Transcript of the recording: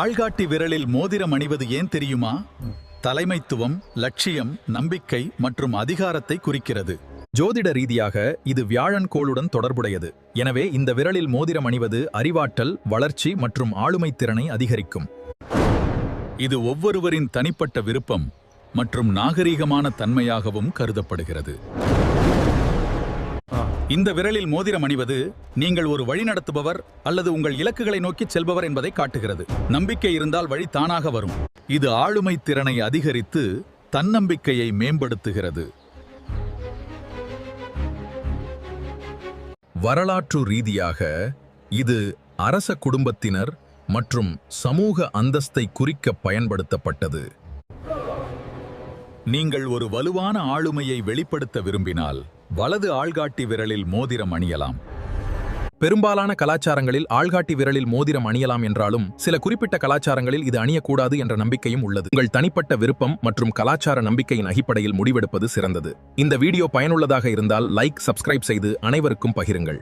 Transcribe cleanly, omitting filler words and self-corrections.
ஆள்காட்டி விரலில் மோதிரம் அணிவது ஏன் தெரியுமா? தலைமைத்துவம், லட்சியம், நம்பிக்கை மற்றும் அதிகாரத்தை குறிக்கிறது. ஜோதிட ரீதியாக இது வியாழன் கோளுடன் தொடர்புடையது. எனவே இந்த விரலில் மோதிரம் அணிவது அறிவாற்றல், வளர்ச்சி மற்றும் ஆளுமைத் திறனை அதிகரிக்கும். இது ஒவ்வொருவரின் தனிப்பட்ட விருப்பம் மற்றும் நாகரீகமான தன்மையாகவும் கருதப்படுகிறது. இந்த விரலில் மோதிரம் அணிவது நீங்கள் ஒரு வழிநடத்துபவர் அல்லது உங்கள் இலக்குகளை நோக்கி செல்பவர் என்பதை காட்டுகிறது. நம்பிக்கை இருந்தால் வழி தானாக வரும். இது ஆளுமை திறனை அதிகரித்து தன்னம்பிக்கையை மேம்படுத்துகிறது. வரலாற்று ரீதியாக இது அரச குடும்பத்தினர் மற்றும் சமூக அந்தஸ்தை குறிக்க பயன்படுத்தப்பட்டது. நீங்கள் ஒரு வலுவான ஆளுமையை வெளிப்படுத்த விரும்பினால் வலது ஆள்காட்டி விரலில் மோதிரம் அணியலாம். பெரும்பாலான கலாச்சாரங்களில் ஆள்காட்டி விரலில் மோதிரம் அணியலாம் என்றாலும் சில குறிப்பிட்ட கலாச்சாரங்களில் இது அணியக்கூடாது என்ற நம்பிக்கையும் உள்ளது. உங்கள் தனிப்பட்ட விருப்பம் மற்றும் கலாச்சார நம்பிக்கையின் அடிப்படையில் முடிவெடுப்பது சிறந்தது. இந்த வீடியோ பயனுள்ளதாக இருந்தால் லைக், சப்ஸ்கிரைப் செய்து அனைவருக்கும் பகிருங்கள்.